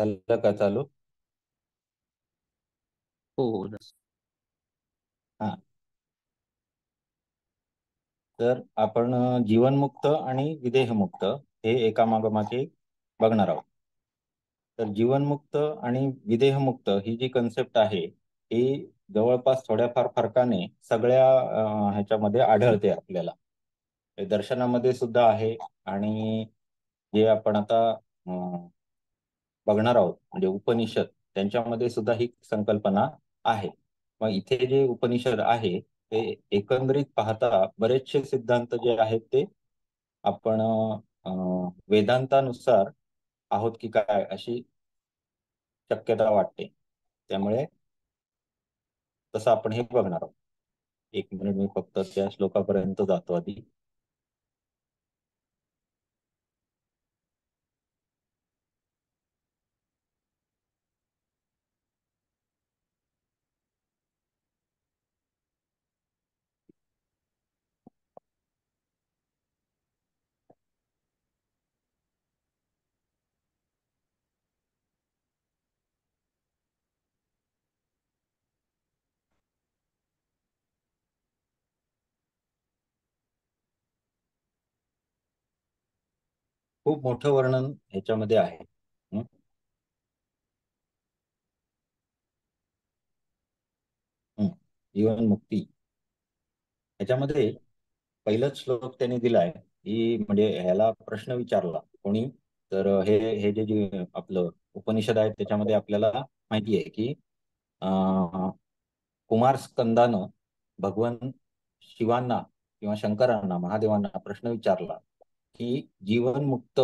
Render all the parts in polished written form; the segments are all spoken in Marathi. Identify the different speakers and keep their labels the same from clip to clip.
Speaker 1: झालं का चालू?
Speaker 2: हो, हो.
Speaker 1: हा. तर आपण जीवनमुक्त आणि विदेहमुक्त हे एकामागोमाग एक बघणार आहोत. तर जीवनमुक्त आणि विदेहमुक्त ही जी कन्सेप्ट आहे ही जवळपास थोड्याफार फरकाने सगळ्या ह्याच्यामध्ये आढळते आपल्याला. हे दर्शनामध्ये सुद्धा आहे आणि जे आपण आता बघणार आहोत म्हणजे उपनिषद त्यांच्यामध्ये सुद्धा ही संकल्पना आहे. मग इथे जे उपनिषद आहे ते एकंदरीत पाहता बरेचसे सिद्धांत जे आहेत ते आपण वेदांतानुसार आहोत की काय अशी शक्यता वाटते. त्यामुळे तसं आपण हे बघणार आहोत. एक मिनिट, मी फक्त त्या श्लोकापर्यंत जातो आधी. खूप मोठं वर्णन ह्याच्यामध्ये आहे. हं? हं. जीवनमुक्ती ह्याच्यामध्ये पहिलाच श्लोक त्यांनी दिलाय की म्हणजे ह्याला प्रश्न विचारला कोणी, तर हे जे आपलं उपनिषद आहे त्याच्यामध्ये आपल्याला माहिती आहे की कुमार स्कंदानं भगवान शिवांना किंवा शंकरांना महादेवांना प्रश्न विचारला की जीवनमुक्त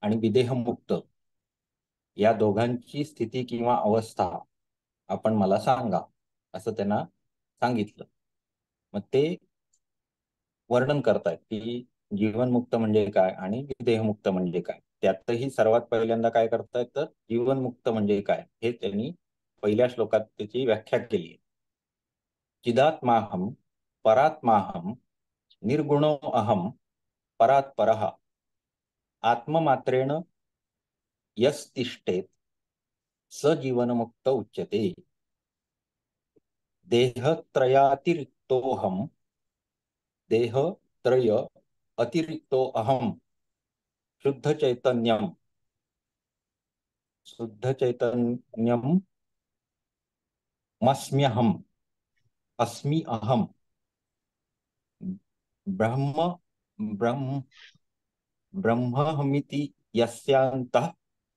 Speaker 1: आणि विदेहमुक्त या दोघांची स्थिती किंवा अवस्था आपण मला सांगा, असं त्यांना सांगितलं. मग ते वर्णन करतायत की जीवनमुक्त म्हणजे काय आणि देहमुक्त म्हणजे काय. त्यातही सर्वात पहिल्यांदा काय करतायत तर जीवनमुक्त म्हणजे काय हे त्यांनी पहिल्या श्लोकात त्याची व्याख्या केली आहे. चिदात्माहम परात्माहम निर्गुणो अहम परात् परः आत्ममात्रेण यस्तिष्ठेत स जीवनमुक्त उच्यते. देहत्रयातिरिक्तोऽहम देहत्रय अतिरिक्तो अहम शुद्ध चैतन्यम शुद्ध चैतन्यम मस्म्यहम अस्मि अहम ब्रह्म ब्रह्म ब्रह्महमिति यस्यांतः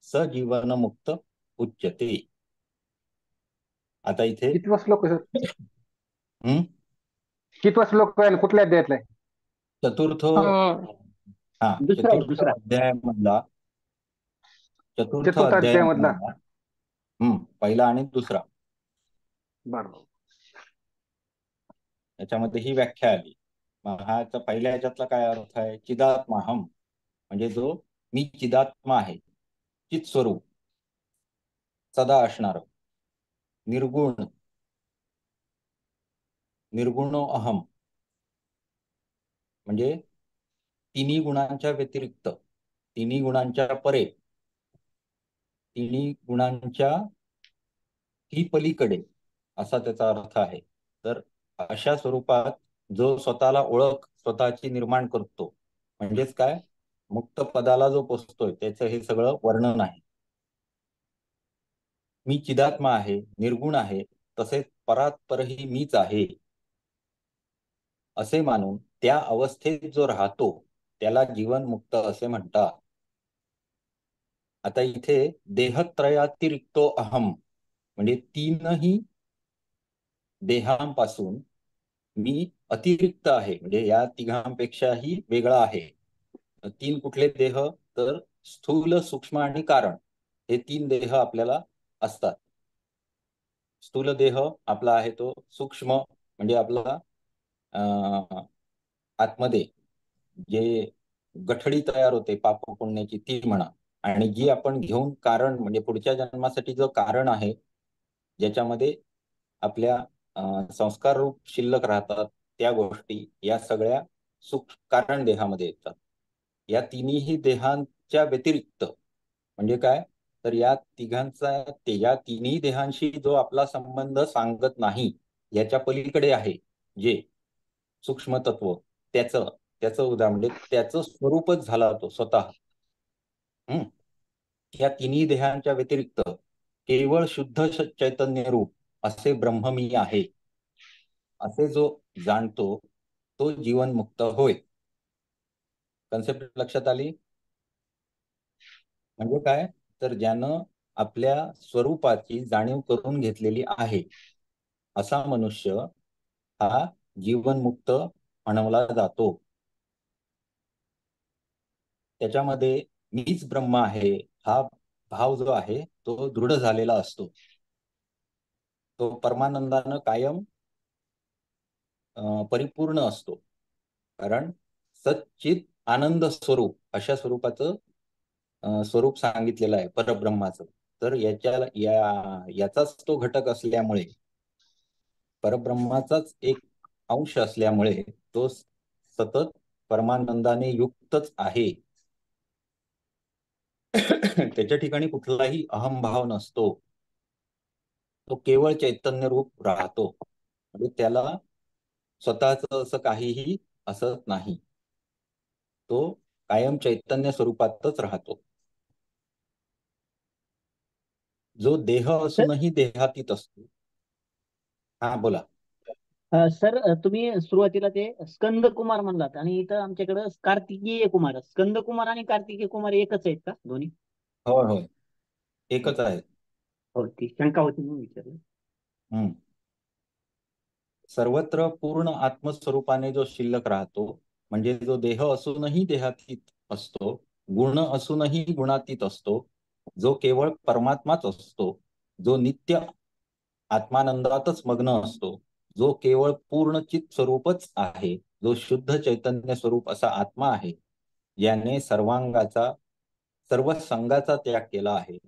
Speaker 1: स जीवनमुक्त उच्यते. आता इथे
Speaker 2: कितवा श्लोक आहे सर?
Speaker 1: हम्म
Speaker 2: कितवा श्लोक आहे? कुठल्या अध्यायातला आहे?
Speaker 1: चतुर्थ
Speaker 2: अं,
Speaker 1: हा
Speaker 2: दुसरा आहे,
Speaker 1: चतुर्थ
Speaker 2: दुसरा.
Speaker 1: अध्यायामधला चतुर्थ
Speaker 2: चतुर्थ अध्यायामधला.
Speaker 1: अध्यायामधला पहिला आणि दुसरा
Speaker 2: बरोबर.
Speaker 1: याच्यामध्ये ही व्याख्या आली. मग हा पहिल्या ह्याच्यातला काय अर्थ आहे? चिदात्माहम म्हणजे जो मी चिदात्मा आहे, चित स्वरूप, सदा असणार, निर्गुण, निर्गुणो अहम म्हणजे तिन्ही गुणांच्या व्यतिरिक्त, तिन्ही गुणांच्या परे, तिन्ही गुणांच्या ही पलीकडे असा त्याचा अर्थ आहे. तर अशा स्वरूपात जो स्वतःला ओळख स्वतःची निर्माण करतो म्हणजेच काय, मुक्त पदाला जो पोचतोय त्याचं हे सगळं वर्णन आहे. मी चिदात्मा आहे, निर्गुण आहे, तसेच परात्परही मीच आहे असे मानून त्या अवस्थेत जो राहतो त्याला जीवनमुक्त असे म्हणतात. आता इथे देहत्रयातिरिक्तो अहम म्हणजे तीनही देहांपासून मी अतिरिक्त आहे, म्हणजे या तिघांपेक्षाही वेगळा आहे. तीन कुठले देह तर स्थूल, सूक्ष्म आणि कारण हे तीन देह आपल्याला असतात. स्थूल देह आपला आहे तो सूक्ष्म म्हणजे आपला आतमध्ये जे गठडी तयार होते पाप पुण्याची ती म्हणा, आणि जी आपण घेऊन कारण म्हणजे पुढच्या जन्मासाठी जो कारण आहे ज्याच्यामध्ये आपल्या संस्कार रूप शिल्लक राहतात त्या गोष्टी या सगळ्या सुख कारण देहामध्ये येतात. या तिन्ही देहांच्या व्यतिरिक्त म्हणजे काय, तर या तिघांचा या तिन्ही देहांशी जो आपला संबंध सांगत नाही, याच्या पलीकडे आहे जे सूक्ष्म तत्व, त्याचं त्याचं उदाहरण म्हणजे त्याचं स्वरूपच झाला तो स्वतः. हम्म या तिन्ही देहांच्या व्यतिरिक्त केवळ शुद्ध चैतन्य रूप असे ब्रह्म मी आहे, असे जो जाणतो तो जीवनमुक्त होय. कन्सेप्ट लक्षात आली? म्हणजे काय, तर ज्यानं आपल्या स्वरूपाची जाणीव करून घेतलेली आहे, असा मनुष्य हा जीवनमुक्त म्हणवला जातो. त्याच्यामध्ये मीच ब्रह्म आहे हा भाव जो आहे तो दृढ झालेला असतो. तो परमानंदानं कायम परिपूर्ण असतो. कारण सच्चित आनंद स्वरूप अशा स्वरूपाचं स्वरूप सांगितलेलं आहे परब्रह्माचं. तर याचाच तो घटक असल्यामुळे, परब्रह्माचाच एक अंश असल्यामुळे तो सतत परमानंदाने युक्तच आहे. त्याच्या ठिकाणी कुठलाही अहंभाव नसतो. तो केवळ चैतन्य रूप राहतो. म्हणजे त्याला स्वतःच असं काहीही असत नाही. तो कायम चैतन्य स्वरूपातच राहतो. जो देह
Speaker 3: सर
Speaker 1: असूनही देहातीत असतो. हा बोला.
Speaker 3: सर तुम्ही सुरुवातीला ते स्कंद कुमार म्हणलात आणि इथं आमच्याकडे कार्तिकीय कुमार, स्कंद कुमार आणि कार्तिकीय कुमार एकच आहेत का दोन्ही?
Speaker 1: होय होय, एकच आहे.
Speaker 3: हो, ती शंका होती म्हणून विचारलं.
Speaker 1: हम्म सर्वत्र पूर्ण आत्मस्वरूपाने जो शिल्लक राहतो, म्हणजे जो देह असूनही देहातीत असतो, गुण असूनही गुणातीत असतो, जो केवळ परमात्माच असतो, जो नित्य आत्मानंदातच मग्न असतो, जो केवळ पूर्ण चित स्वरूपच आहे, जो शुद्ध चैतन्य स्वरूप असा आत्मा आहे, याने सर्व संघाचा त्याग केला आहे,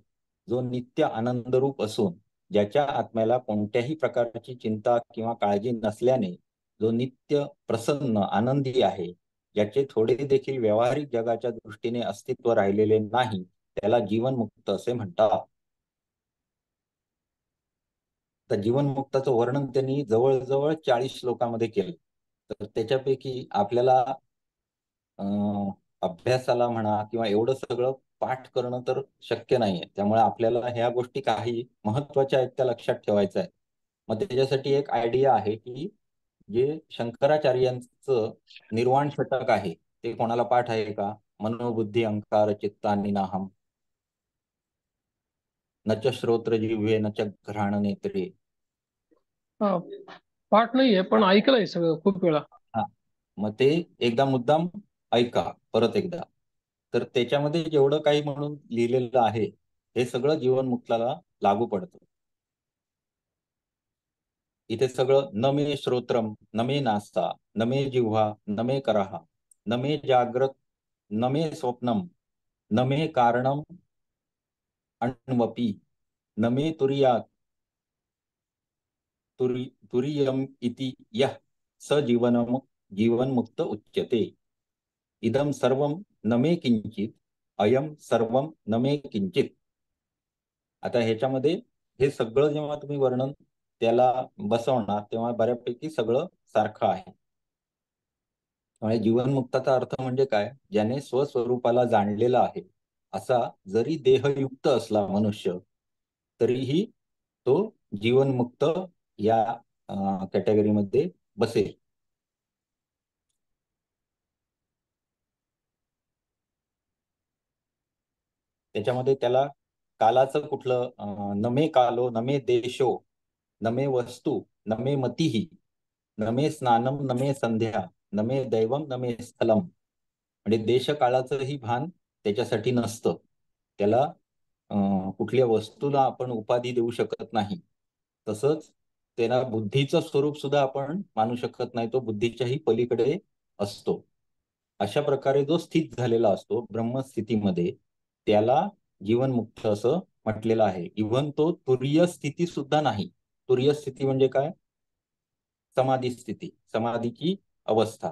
Speaker 1: जो नित्य आनंदरूप असून ज्याच्या आत्म्याला कोणत्याही प्रकारची चिंता किंवा काळजी नसल्याने जो नित्य प्रसन्न आनंदी आहे, ज्याचे थोडे देखील व्यावहारिक जगाच्या दृष्टीने अस्तित्व राहिलेले नाही, त्याला जीवनमुक्त असे म्हणतात. तर जीवनमुक्ताचं वर्णन त्यांनी जवळजवळ 40 श्लोकामध्ये केलं. तर त्याच्यापैकी आपल्याला अभ्यासाला म्हणा किंवा एवढं सगळं पाठ करणं तर शक्य नाहीये. त्यामुळे आपल्याला ह्या गोष्टी काही महत्वाच्या आहेत त्या लक्षात ठेवायचं आहे. मग त्याच्यासाठी एक आयडिया आहे की जे शंकराचार्यांचं निर्वाण षटक आहे ते कोणाला पाठ आहे का? मनोबुद्धी अहंकार चित्तानि नाहम, न च श्रोत्र जिव्हे न च घ्राण नेत्रे.
Speaker 4: हा, पाठ नाहीये पण ऐकलंय सगळं खूप वेळा.
Speaker 1: हा, मग ते एकदा मुद्दाम ऐका परत एकदा. तर त्याच्यामध्ये जेवढं काही म्हणून लिहिलेलं आहे हे सगळं जीवनमुक्ताला लागू पडतं. इथे सगळं न मे श्रोत्रम न मे नास्ता न मे जिव्हा न मे करहा न मे जाग्रत न मे स्वप्नम न मे कारणम अण्वपि न मे तुरीयम इति यः स जीवनमुक्त उच्यते. इदम सर्वम न मे किंचित अयम सर्वम न मे किंचित. आता ह्याच्यामध्ये हे सगळं जेव्हा तुम्ही वर्णन त्याला बसवणार तेव्हा बऱ्यापैकी सगळं सारखं आहे. त्यामुळे जीवनमुक्ताचा अर्थ म्हणजे काय, ज्याने स्वस्वरूपाला जाणलेला आहे असा जरी देहयुक्त असला मनुष्य तरीही तो जीवनमुक्त या कॅटेगरीमध्ये बसेल. त्याच्यामध्ये त्याला कालाचं कुठलं नमे कालो नमे देशो नमे वस्तू नमे मतीही नमे स्नानम नमे संध्या नमे दैवम नमे स्थलम. म्हणजे देश काळाचंही भान त्याच्यासाठी नसतं. त्याला कुठल्या वस्तूला आपण उपाधी देऊ शकत नाही. तसंच त्याला बुद्धीचं स्वरूप सुद्धा आपण मानू शकत नाही, तो बुद्धीच्याही पलीकडे असतो. अशा प्रकारे जो स्थित झालेला असतो ब्रह्मस्थितीमध्ये त्याला जीवनमुक्त असं म्हटलेलं आहे. इव्हन तो तुरीय स्थिती सुद्धा नाही. तुरीय स्थिती म्हणजे काय? समाधी स्थिती, समाधीची अवस्था.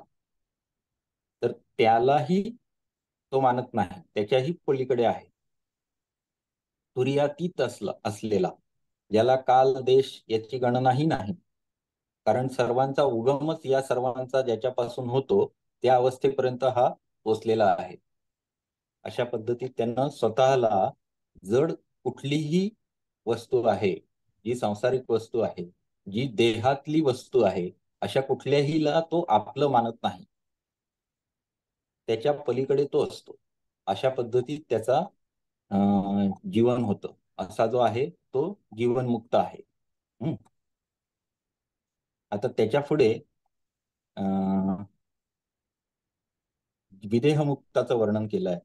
Speaker 1: तर त्यालाही तो मानत नाही, त्याच्याही पलीकडे आहे. तुर्यातीत असलेला, ज्याला काल देश याची गणनाही नाही, कारण सर्वांचा उगमच या सर्वांचा ज्याच्यापासून होतो त्या अवस्थेपर्यंत हा पोचलेला आहे. अशा पद्धतीत त्यांना स्वतःला जड कुठलीही वस्तू आहे, जी सांसारिक वस्तू आहे, जी देहातली वस्तू आहे, अशा कुठल्याहीला तो आपलं मानत नाही. त्याच्या पलीकडे तो असतो. अशा पद्धतीत त्याचा जीवन होतं. असा जो आहे तो जीवनमुक्त आहे. आता त्याच्या पुढे विदेहमुक्ताचं वर्णन केलं आहे.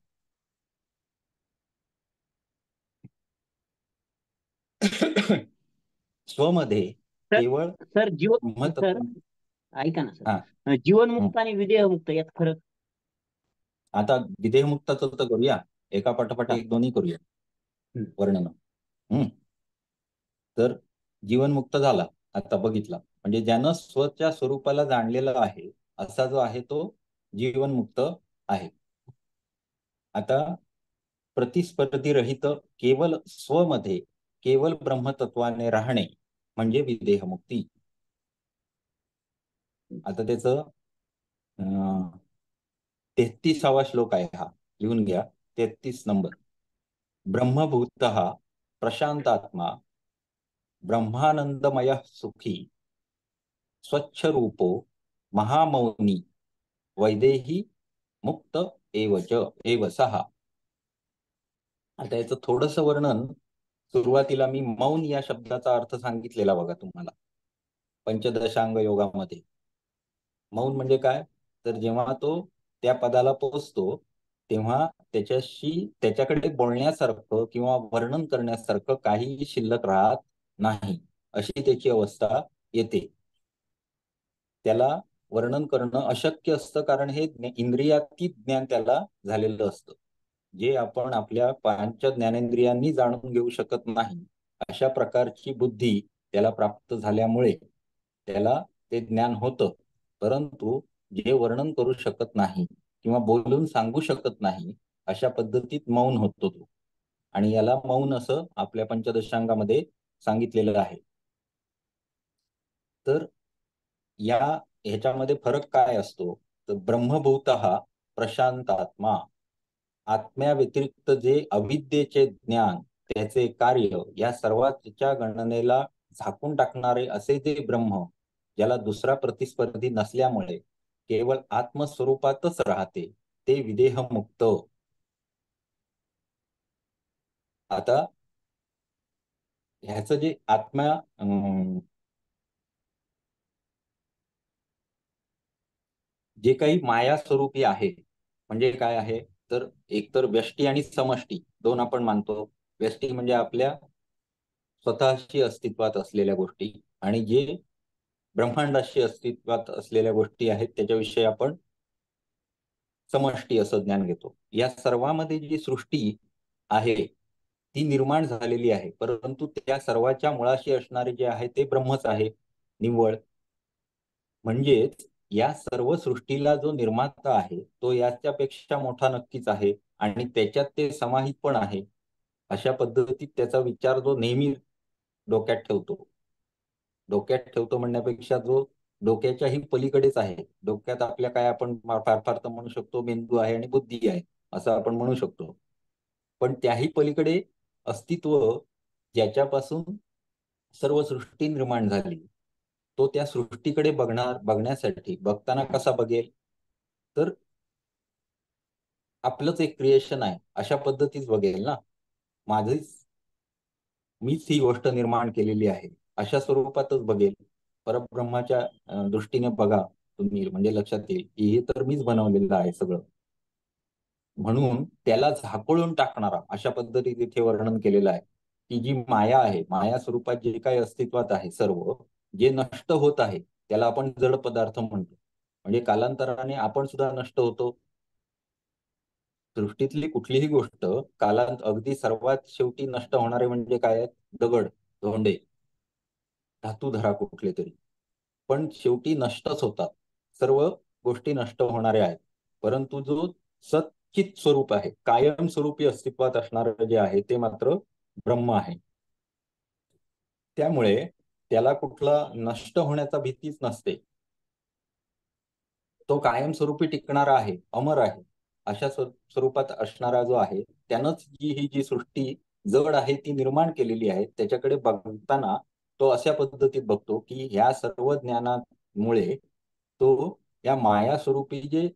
Speaker 1: स्वमध्ये केवळ
Speaker 3: सर सर ऐका ना सर, जीवनमुक्त आणि विदेहमुक्त यात फरक.
Speaker 1: आता विदेहमुक्ताचं तर करूया, एका पाठोपाठ एक दोन्ही करूया वर्णन. तर जीवनमुक्त झाला आता बघितला, म्हणजे ज्यानं स्वच्या स्वरूपाला जाणलेलं आहे असा जो आहे तो जीवनमुक्त आहे. आता प्रतिस्पर्धी रहित केवळ स्वमध्ये केवळ ब्रह्मतत्वाने राहणे म्हणजे विदेहमुक्ती. आता त्याचं 33वा श्लोक आहे हा, लिहून घ्या. 33 नंबर. ब्रह्मभूतः प्रशांतात्मा ब्रह्मानंदमय सुखी स्वच्छ रूपो महामौनी वैदेही मुक्त एव सहा. आता याचं थोडस वर्णन सुरुवातीला मी मौन या शब्दाचा अर्थ सांगितलेला बघा तुम्हाला पंचदशांग योगामध्ये. मौन म्हणजे काय, तर जेव्हा तो त्या पदाला पोहोचतो तेव्हा त्याच्याकडे बोलण्यासारखं किंवा वर्णन करण्यासारखं काहीही शिल्लक राहत नाही, अशी त्याची अवस्था येते. त्याला वर्णन करणं अशक्य असतं, कारण हे इंद्रियातीत ज्ञान त्याला झालेलं असतं, जे आपण आपल्या पंच ज्ञानेंद्रियांनी जाणून घेऊ शकत नाही. अशा प्रकारची बुद्धी त्याला प्राप्त झाल्यामुळे त्याला ते ज्ञान होतं, परंतु जे वर्णन करू शकत नाही किंवा बोलून सांगू शकत नाही अशा पद्धतीत मौन होतो तो. आणि याला मौन असं आपल्या पंचदशांगामध्ये सांगितलेलं आहे. तर ह्याच्यामध्ये फरक काय असतो, तर ब्रह्मभूतः प्रशांतात्मा, आत्म्या व्यतिरिक्त जे अविद्येचे ज्ञान, त्याचे कार्य या सर्वांच्या गणनेला झाकून टाकणारे असे जे ब्रह्म, ज्याला दुसरा प्रतिस्पर्धी नसल्यामुळे केवळ आत्मस्वरूपातच राहते, ते विदेहमुक्त. आता ह्याचं जे आत्मा जे काही माया स्वरूपी आहे, म्हणजे काय आहे, तर एकतर व्यष्टी आणि समष्टी दोन आपण मानतो. व्यष्टी म्हणजे आपल्या स्वतःशी अस्तित्वात असलेल्या गोष्टी, आणि जे ब्रह्मांडाशी अस्तित्वात असलेल्या गोष्टी आहेत त्याच्याविषयी आपण समष्टी असं ज्ञान घेतो. या सर्वांमध्ये जी सृष्टी आहे ती निर्माण झालेली आहे, परंतु त्या सर्वाच्या मुळाशी असणारे जे आहे ते ब्रह्मच आहे निव्वळ. म्हणजेच या सर्व सृष्टीला जो निर्माता आहे तो याच्यापेक्षा मोठा नक्कीच आहे, आणि त्याच्यात ते समाहित पण आहे. अशा पद्धतीत त्याचा विचार जो नेहमी डोक्यात ठेवतो म्हणण्यापेक्षा जो डोक्याच्याही पलीकडेच आहे. डोक्यात आपल्या काय आपण फार फार तर म्हणू शकतो मेंदू आहे आणि बुद्धी आहे असं आपण म्हणू शकतो, पण त्याही पलीकडे अस्तित्व ज्याच्यापासून सर्व सृष्टी निर्माण झाली, तो त्या सृष्टीकडे बघण्यासाठी बघताना कसा बघेल, तर आपलंच एक क्रिएशन आहे अशा पद्धतीच बघेल ना. मीच ही गोष्ट निर्माण केलेली आहे अशा स्वरूपातच बघेल. परब्रह्माच्या दृष्टीने बघा तुम्ही, म्हणजे लक्षात येईल की हे तर मीच बनवलेलं आहे सगळं. म्हणून त्याला झाकोळून टाकणारा अशा पद्धतीत इथे वर्णन केलेलं आहे की जी माया आहे, माया स्वरूपात जे काही अस्तित्वात आहे सर्व जे नष्ट होत आहे त्याला आपण जड पदार्थ म्हणतो. म्हणजे कालांतराने आपण सुद्धा नष्ट होतो. सृष्टीतली कुठलीही गोष्ट अगदी सर्वात शेवटी नष्ट होणारे म्हणजे काय, दगड धोंडे धातू धरा कुठले तरी, पण शेवटी नष्टच होतात. सर्व गोष्टी नष्ट होणाऱ्या आहेत, परंतु जो सच्चित स्वरूप आहे, कायम स्वरूपी अस्तित्वात असणारं जे आहे ते मात्र ब्रह्म आहे. त्यामुळे त्याला कुठला नष्ट होण्याचा भीतीच नसते. तो कायमस्वरूपी टिकणारा आहे, अमर आहे. अशा स्वरूपात असणारा जो आहे त्यानंच ही जी सृष्टी जड आहे ती निर्माण केलेली आहे. त्याच्याकडे बघताना तो अशा पद्धतीत बघतो की ह्या सर्व ज्ञानामुळे तो या माया स्वरूपी जे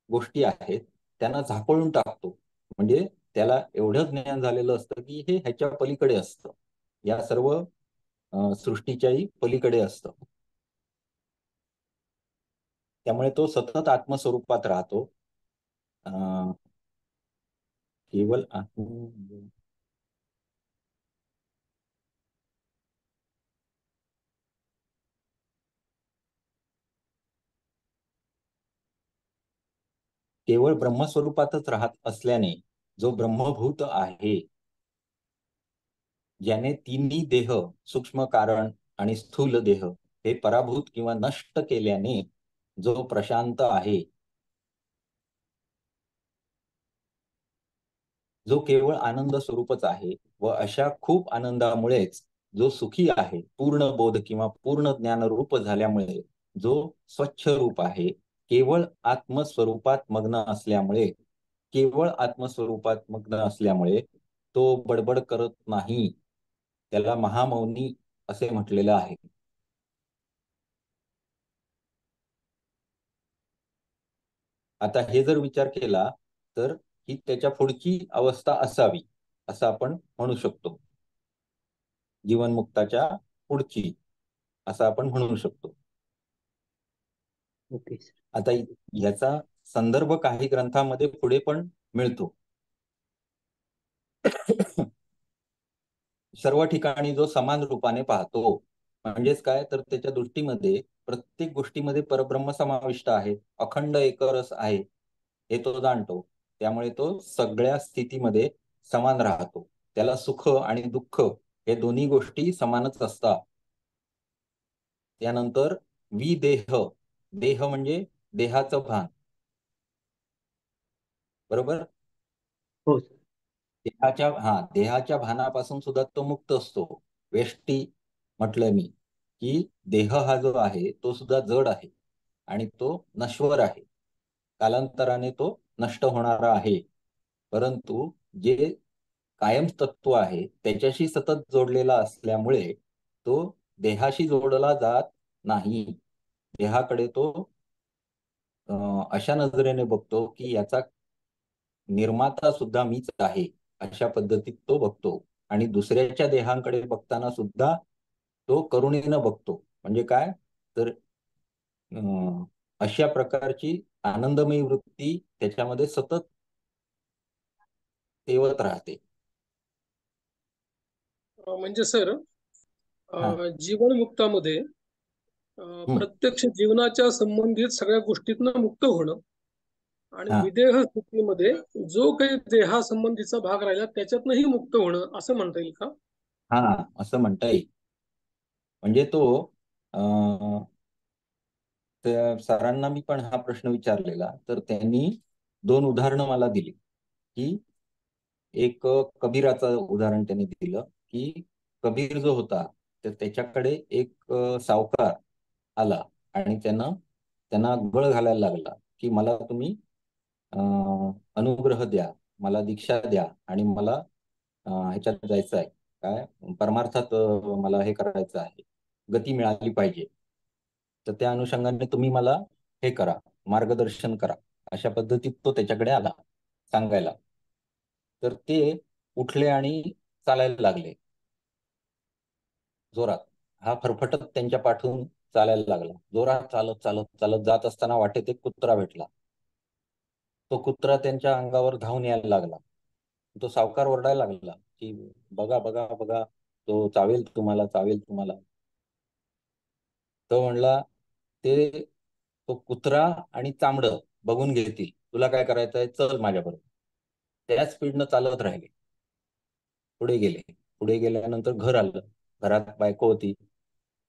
Speaker 1: गोष्टी आहेत त्यांना झाकोळून टाकतो. म्हणजे त्याला एवढं ज्ञान झालेलं असतं की हे ह्याच्या पलीकडे असतं, या सर्व सृष्टीच्याही पलीकडे असतं. त्यामुळे तो सतत आत्मस्वरूपात राहतो. केवळ केवळ ब्रह्मस्वरूपातच राहत असल्याने जो ब्रह्मभूत आहे, ज्याने तिन्ही देह, सूक्ष्म कारण आणि स्थूल देह हे पराभूत किंवा नष्ट केल्याने जो प्रशांत आहे, जो केवळ आनंद स्वरूपच आहे व अशा खूप आनंदामुळेच जो सुखी आहे, पूर्ण बोध किंवा पूर्ण ज्ञान रूप झाल्यामुळे जो स्वच्छ रूप आहे, केवळ आत्मस्वरूपात मग्न असल्यामुळे, केवळ आत्मस्वरूपात मग्न असल्यामुळे तो बडबड करत नाही. त्याला महामौनी असे म्हटलेलं आहे. आता हे जर विचार केला तर ही त्याच्या पुढची अवस्था असावी असं आपण म्हणू शकतो. जीवनमुक्ताच्या पुढची असं आपण म्हणू शकतो.
Speaker 3: Okay sir.
Speaker 1: आता ह्याचा संदर्भ काही ग्रंथामध्ये पुढे पण मिळतो. सर्व ठिकाणी जो समान रूपाने पाहतो, म्हणजेच काय तर त्याच्या दृष्टीमध्ये प्रत्येक गोष्टीमध्ये परब्रह्म समाविष्ट आहे, अखंड एकरस आहे हे तो जाणतो. त्यामुळे तो सगळ्या स्थितीमध्ये समान राहतो. त्याला सुख आणि दुःख हे दोन्ही गोष्टी समानच असतात. त्यानंतर विदेह, देह म्हणजे देहाचं भान, बरोबर.
Speaker 3: हो सर.
Speaker 1: देहाच्या भानापासून सुद्धा तो मुक्त असतो. वेष्टी म्हटलं मी की देह हा जो आहे तो सुद्धा जड आहे आणि तो नश्वर आहे, कालांतराने तो नष्ट होणारा आहे. परंतु जे कायम तत्व आहे त्याच्याशी सतत जोडलेला असल्यामुळे तो देहाशी जोडला जात नाही. देहाकडे तो अशा नजरेने बघतो की याचा निर्माता सुद्धा मीच आहे, अशा पद्धतीत तो बघतो. आणि दुसऱ्याच्या देहांकडे बघताना सुद्धा तो करुणेनं बघतो. म्हणजे काय तर अशा प्रकारची आनंदमयी वृत्ती त्याच्यामध्ये सतत तेवत राहते.
Speaker 4: म्हणजे सर,
Speaker 1: हा.
Speaker 4: जीवनमुक्तामध्ये प्रत्यक्ष जीवनाच्या संबंधित सगळ्या गोष्टीतनं मुक्त होणं आणि
Speaker 1: हा
Speaker 4: विदेह स्थितीमध्ये जो काही देहासंबंधीचा भाग राहिला त्याच्यातनंही मुक्त होणं असं म्हणता येईल का?
Speaker 1: हा असं म्हणता येईल. म्हणजे तो अं, त्या सरांना मी पण हा प्रश्न विचारलेला तर त्यांनी 2 उदाहरणं मला दिली. की एक कबीराचं उदाहरण त्यांनी दिलं की कबीर जो होता तर त्याच्याकडे एक सावकार आला आणि त्यांना गळ घालायला लागला की मला तुम्ही अनुग्रह द्या, मला दीक्षा द्या आणि मला ह्याच्यात जायचं आहे, काय परमार्थात मला हे करायचं आहे, गती मिळाली पाहिजे. तर त्या अनुषंगाने तुम्ही मला हे करा, मार्गदर्शन करा. अशा पद्धतीत तो त्याच्याकडे आला सांगायला. तर ते उठले आणि चालायला लागले जोरात. हा फरफटत त्यांच्या पाठून चालायला लागला. जोरात चालत चालत चालत जात असताना वाटेत एक कुत्रा भेटला. तो कुत्रा त्यांच्या अंगावर धावून यायला लागला. तो सावकार ओरडायला लागला की बघा बघा बघा, तो चावेल तुम्हाला, चावेल तुम्हाला. तो म्हणला ते तो कुत्रा आणि चामडं बघून घेतील, तुला काय करायचंय, चल माझ्याबरोबर. त्या स्पीडनं चालत राहिले. पुढे गेले. पुढे गेल्यानंतर घर आलं. घरात बायको होती.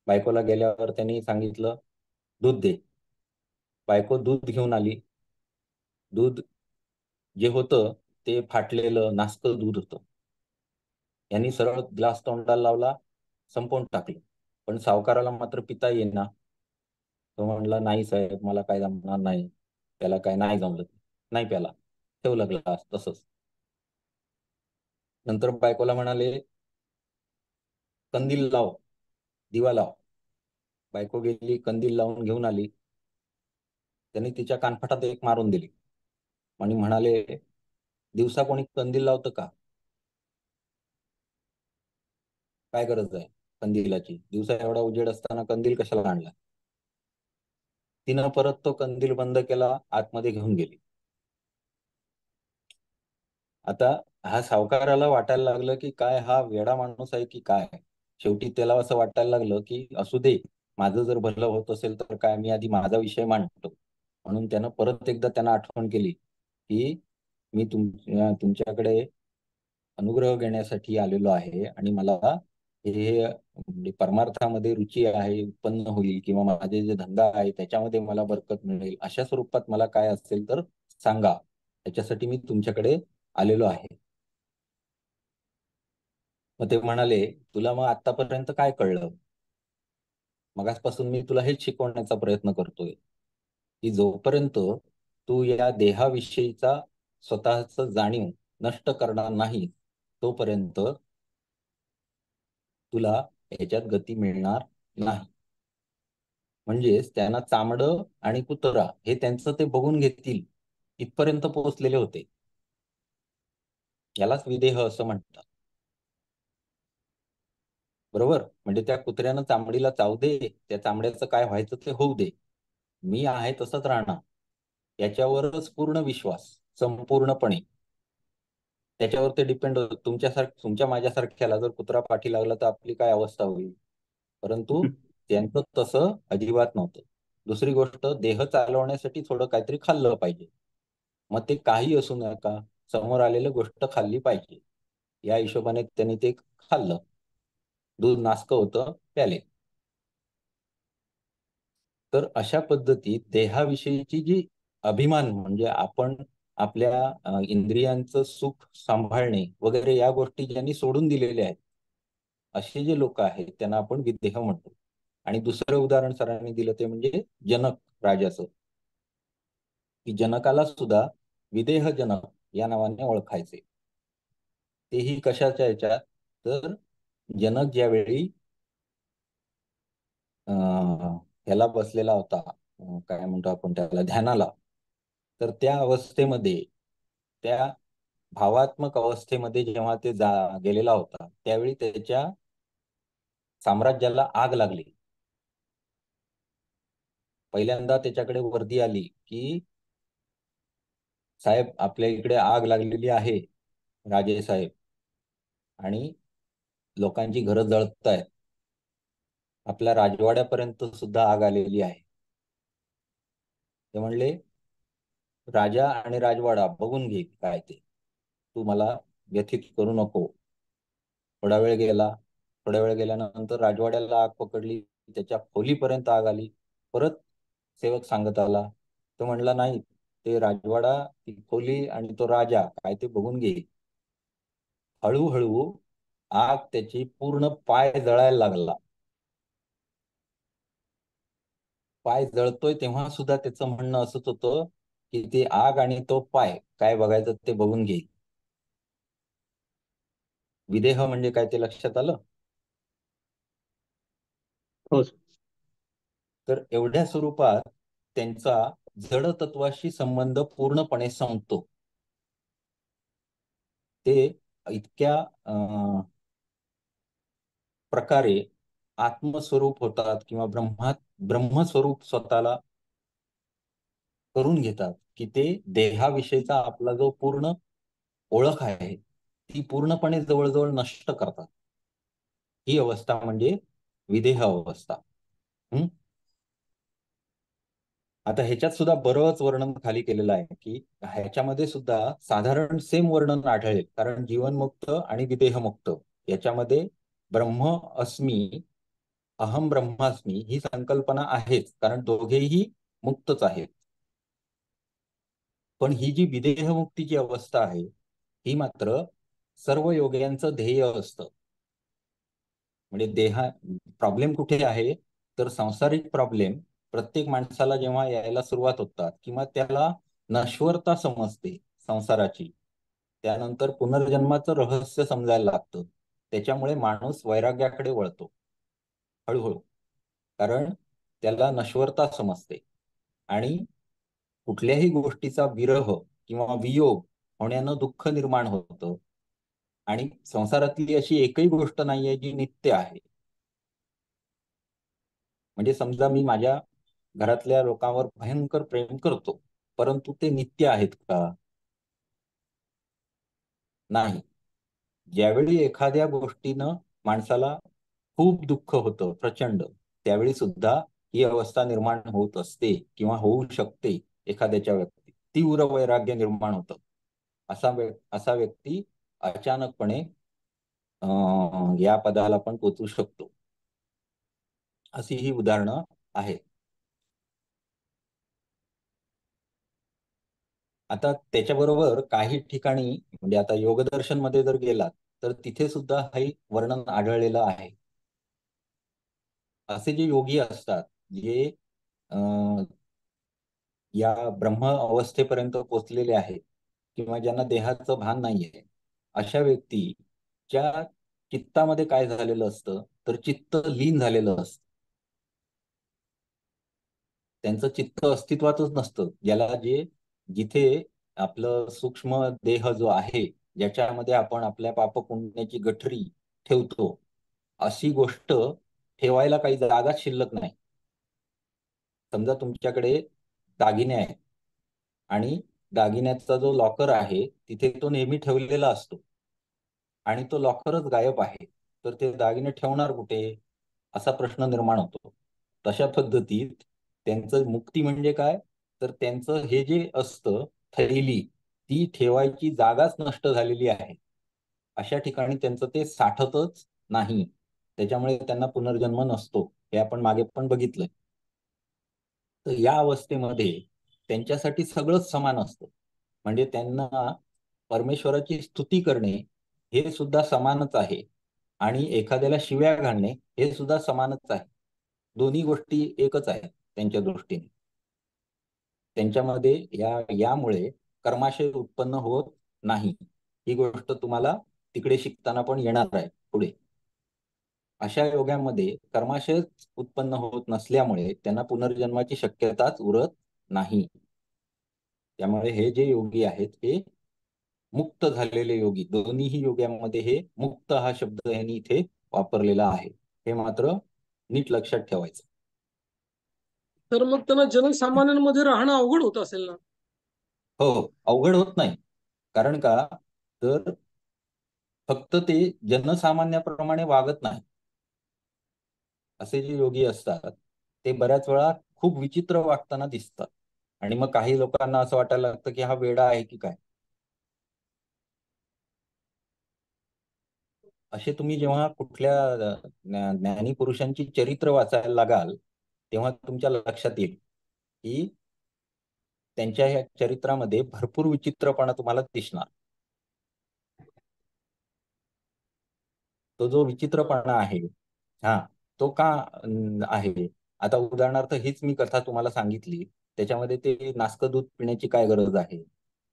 Speaker 1: बायकोला गेल्यावर त्यांनी सांगितलं दूध दे. बायको दूध घेऊन आली. दूध जे होतं ते फाटलेलं नासकं दूध होतं. यांनी सरळ ग्लास तोंडाला लावला, संपवून टाकलं. पण सावकाराला मात्र पिता येईना. तो म्हणला, नाही साहेब, मला काय जमणार नाही, त्याला काय नाही जमलं, नाही प्याला, ठेवला ग्लास तसंच. नंतर बायकोला म्हणाले, कंदील लाव, दिवा लाव. बायको गेली, कंदील लावून घेऊन आली. त्यांनी तिच्या कानफटात एक मारून दिली आणि म्हणाले, दिवसा कोणी कंदील लावतं का? काय गरज आहे कंदिलाची? दिवसा एवढा उजेड असताना कंदील कशाला आणला? तिनं परत तो कंदील बंद केला, आतमध्ये घेऊन गेली. आता हा सावकाराला वाटायला लागलं की काय हा वेडा माणूस आहे की काय. शेवटी त्याला असं वाटायला लागलं की असू दे, माझं जर भलं होत असेल तर काय, मी आधी माझा विषय मांडतो. म्हणून त्यानं परत एकदा त्यांना आठवण केली की मी तुमच्याकडे अनुग्रह घेण्यासाठी आलेलो आहे आणि मला हे म्हणजे परमार्थामध्ये रुची आहे, उत्पन्न होईल, किंवा माझे जे धंदा आहे त्याच्यामध्ये मला बरकत मिळेल, अशा स्वरूपात मला काय असेल तर सांगा, त्याच्यासाठी मी तुमच्याकडे आलेलो आहे. मग ते म्हणाले, तुला मग आतापर्यंत काय कळलं? मगासपासून मी तुला हेच शिकवण्याचा प्रयत्न करतोय की जोपर्यंत तू या देहाविषयीचा स्वतःच जाणीव नष्ट करणार नाही, तोपर्यंत तुला याच्यात गती मिळणार नाही. म्हणजेच त्यांना चामडं आणि कुत्रा हे त्यांचं ते बघून घेतील इथपर्यंत पोहोचलेले होते. यालाच विदेह असं म्हणतात. बरोबर? म्हणजे त्या कुत्र्यानं चामडीला चावू दे, त्या चामड्याचं काय व्हायचं ते होऊ दे, मी आहे तसंच राहणार, याच्यावरच पूर्ण विश्वास, संपूर्णपणे त्याच्यावर ते डिपेंड होतं. तुमच्या माझ्यासारख्याला जर कुत्रा पाठी लागला तर आपली काय अवस्था होईल. परंतु त्यांचं तसं अजिबात नव्हतं. दुसरी गोष्ट, देह चालवण्यासाठी थोडं काहीतरी खाल्लं पाहिजे. मग ते काही असू नका, समोर आलेलं गोष्ट खाल्ली पाहिजे, या हिशोबाने त्यांनी ते खाल्लं. दूध नासकं होतं, प्याले. तर अशा पद्धतीत देहाविषयीची जी अभिमान, म्हणजे आपण आपल्या इंद्रियांचं सुख सांभाळणे वगैरे या गोष्टी ज्यांनी सोडून दिलेल्या आहेत, असे जे लोक आहेत त्यांना आपण विदेह म्हणतो. आणि दुसरं उदाहरण सरांनी दिलं ते म्हणजे जनक राजाचं, की जनकाला सुद्धा विदेह जनक या नावाने ओळखायचे. तेही कशाच्या याच्यात, तर जनक ज्यावेळी ह्याला बसलेला होता, काय म्हणतो आपण त्याला, ध्यानाला, तर त्या अवस्थेमध्ये, त्या भावात्मक अवस्थेमध्ये जेव्हा ते गेलेला होता, त्यावेळी त्याच्या साम्राज्याला आग लागली. पहिल्यांदा त्याच्याकडे वर्दी आली की साहेब, आपल्या इकडे आग लागलेली आहे राजे साहेब, आणि लोकांची घरं जळत आहेत, आपल्या राजवाड्यापर्यंत सुद्धा आग आलेली आहे. ते म्हणले, राजा आणि राजवाडा बघून घे काय ते, तू मला व्यथित करू नको. थोडा वेळ गेला. थोड्या वेळ गेल्यानंतर राजवाड्याला आग पकडली, त्याच्या खोलीपर्यंत आग आली. परत सेवक सांगत आला, तो म्हणला, नाही, ते राजवाडा, ती खोली आणि तो राजा काय ते बघून घे. हळूहळू आग त्याची पूर्ण पाय जळायला लागला. पाय जळतोय तेव्हा सुद्धा त्याचं म्हणणं असंच होतं की ते आग आणि तो पाय काय बघायचं ते बघून घे. विदेह म्हणजे काय ते लक्षात आलं?
Speaker 3: हो.
Speaker 1: तर एवढ्या स्वरूपात त्यांचा जड तत्वाशी संबंध पूर्णपणे संपतो. ते इतक्या प्रकारे आत्मस्वरूप होतात किंवा ब्रह्मस्वरूप स्वतःला करून घेतात की ते देहाविषयीचा आपला जो पूर्ण ओळख आहे ती पूर्णपणे जवळजवळ नष्ट करतात. ही अवस्था म्हणजे विदेह अवस्था. आता ह्याच्यात सुद्धा बरंच वर्णन खाली केलेलं आहे की ह्याच्यामध्ये सुद्धा साधारण सेम वर्णन आढळेल, कारण जीवनमुक्त आणि विदेहमुक्त याच्यामध्ये ब्रह्म अस्मी, अहम ब्रह्मास्मी ही संकल्पना आहेच, कारण दोघेही मुक्तच आहेत. पण ही जी विदेहमुक्तीची अवस्था आहे ही मात्र सर्व योग्यांचं ध्येय असतं. म्हणजे प्रॉब्लेम कुठे आहे तर सांसारिक प्रॉब्लेम प्रत्येक माणसाला जेव्हा यायला सुरुवात होतात किंवा त्याला नश्वरता समजते संसाराची, त्यानंतर पुनर्जन्माचं रहस्य समजायला लागतं. त्याच्यामुळे माणूस वैराग्याकडे वळतो हळूहळू, कारण त्याला नश्वरता समजते आणि कुठल्याही गोष्टीचा विरह किंवा वियोग होण्यानं दुःख निर्माण होतं. आणि संसारातली अशी एकही गोष्ट नाहीये जी नित्य आहे. म्हणजे समजा मी माझ्या घरातल्या लोकांवर भयंकर प्रेम करतो, परंतु ते नित्य आहेत का? नाही. ज्यावेळी एखाद्या गोष्टीनं माणसाला खूप दुःख होतं प्रचंड, त्यावेळी सुद्धा ही अवस्था निर्माण होत असते किंवा होऊ शकते एखाद्याच्या व्यक्ती. तीव्र वैराग्य निर्माण होतं. असा व्यक्ती अचानकपणे या पदाला पण पोचू शकतो. अशी ही उदाहरणं आहेत. आता त्याच्याबरोबर काही ठिकाणी म्हणजे आता योगदर्शन मध्ये जर गेलात तर तिथे सुद्धा हे वर्णन आढळलेलं आहे. असे जे योगी असतात जे या ब्रह्म अवस्थेपर्यंत पोचलेले आहेत किंवा ज्यांना देहाचं भान नाहीये, अशा व्यक्तीच्या चित्तामध्ये काय झालेलं असतं तर चित्त लीन झालेलं असतं. त्यांचं चित्त अस्तित्वातच नसतं. जिथे आपलं सूक्ष्म देह जो आहे, ज्याच्यामध्ये आपण आपल्या पापपुण्याची गठरी ठेवतो, अशी गोष्ट ठेवायला काही जागाच शिल्लक नाही. समजा तुमच्याकडे दागिने आहेत आणि दागिन्याचा जो लॉकर आहे तिथे तो नेहमी ठेवलेला असतो आणि तो लॉकरच गायब आहे, तर ते दागिने ठेवणार कुठे असा प्रश्न निर्माण होतो. तशा पद्धतीत त्यांचं मुक्ती म्हणजे काय तर त्यांचं हे जे असतं थैली, ती ठेवायची जागाच नष्ट झालेली आहे. अशा ठिकाणी त्यांचं ते साठतच नाही, त्याच्यामुळे त्यांना पुनर्जन्म नसतो. हे आपण मागे पण बघितलंय. तर या अवस्थेमध्ये त्यांच्यासाठी सगळंच समान असतं. म्हणजे त्यांना परमेश्वराची स्तुती करणे हे सुद्धा समानच आहे आणि एखाद्याला शिव्या घालणे हे सुद्धा समानच आहे. दोन्ही गोष्टी एकच आहेत त्यांच्या दृष्टीने. त्यांच्यामध्ये यामुळे कर्माशय उत्पन्न होत नाही. ही गोष्ट तुम्हाला तिकडे शिकताना पण येणार आहे पुढे. अशा योगांमध्ये कर्माशयच उत्पन्न होत नसल्यामुळे त्यांना पुनर्जन्माची शक्यताच उरत नाही. त्यामुळे हे जे योगी आहेत हे मुक्त झालेले योगी. दोन्हीही योग्यांमध्ये हे मुक्त हा शब्द यांनी इथे वापरलेला आहे. हे मात्र नीट लक्षात ठेवायचं.
Speaker 4: तर मग त्यांना जनसामान्यांमध्ये राहणं अवघड होत असेल ना?
Speaker 1: हो, अवघड होत नाही. कारण का तर फक्त ते जनसामान्याप्रमाणे वागत नाही. असे जे योगी असतात ते बऱ्याच वेळा खूप विचित्र वागताना दिसतात आणि मग काही लोकांना असं वाटायला लागतं की हा वेडा आहे की काय. असे तुम्ही जेव्हा कुठल्या ज्ञानी पुरुषांची चरित्र वाचायला लागाल तेव्हा तुमच्या लक्षात येईल की त्यांच्या ह्या चरित्रामध्ये भरपूर विचित्रपणा तुम्हाला दिसणार. तो जो विचित्रपणा आहे तो का आहे. आता उदाहरणार्थ हीच मी कथा तुम्हाला सांगितली, त्याच्यामध्ये ते नासकं दूध पिण्याची काय गरज आहे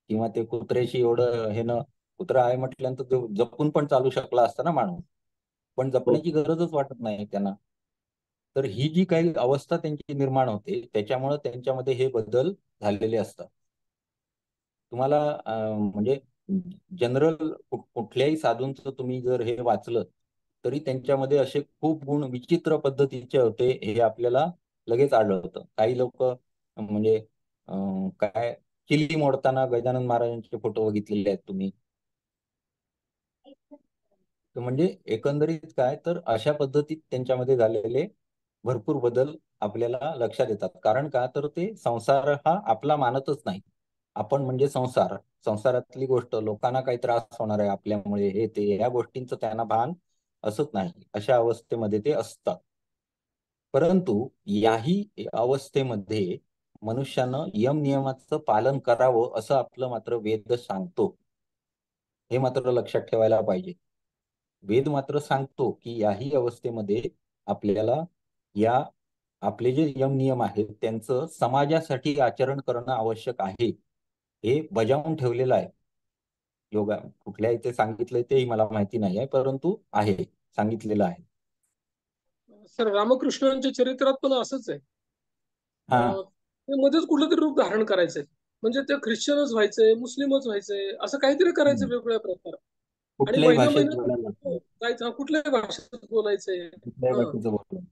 Speaker 1: किंवा ते कुत्र्याशी एवढं हे न कुत्रा आहे म्हटल्यानंतर जपून पण चालू शकला असता ना माणूस, पण जपण्याची गरजच वाटत नाही त्यांना. तर ही जी काही अवस्था त्यांची निर्माण होते त्याच्यामुळे त्यांच्यामध्ये हे बदल झालेले असतात. तुम्हाला म्हणजे जनरल कुठल्याही साधूंचं तुम्ही जर हे वाचलं तरी त्यांच्यामध्ये असे खूप गुण विचित्र पद्धतीचे होते हे आपल्याला लगेच आढळतं. काही लोक म्हणजे काय किल्ली मोडताना गजानन महाराजांचे फोटो बघितलेले आहेत तुम्ही. तर म्हणजे एकंदरीत काय तर अशा पद्धतीत त्यांच्यामध्ये झालेले भरपूर बदल आपल्याला लक्षात येतात. कारण का तर ते संसार हा आपला मानतच नाही. आपण म्हणजे संसारातली गोष्ट लोकांना काही त्रास होणार आहे आपल्यामुळे हे ते या गोष्टींचं त्यांना भान असत नाही. अशा अवस्थेमध्ये ते असतात. परंतु याही अवस्थेमध्ये मनुष्यानं यम नियमाचं पालन करावं असं आपलं मात्र वेद सांगतो. हे मात्र लक्षात ठेवायला पाहिजे. वेद मात्र सांगतो की याही अवस्थेमध्ये आपल्याला या आपले जे यम नियम आहेत त्यांचं समाजासाठी आचरण करणं आवश्यक आहे, हे बजावून ठेवलेलं आहे. योगा कुठल्या इथे सांगितलंय तेही मला माहिती नाही आहे, परंतु आहे, सांगितलेलं आहे.
Speaker 4: सर रामकृष्णांच्या चरित्रात पण असंच आहे.
Speaker 1: हा,
Speaker 4: ते मध्येच कुठलं तरी रूप धारण करायचंय, म्हणजे ते ख्रिश्चनच व्हायचंय, मुस्लिमच व्हायचंय, असं काहीतरी करायचं वेगवेगळ्या प्रकार. आणि
Speaker 1: कुठल्याही
Speaker 4: महिना
Speaker 1: भाषेत
Speaker 4: महिना
Speaker 1: बोलायला
Speaker 4: जायचं, कुठल्याही भाषेत बोलायचंय.
Speaker 1: कुठल्याही
Speaker 4: हा.
Speaker 1: भाषेचं बोलतो.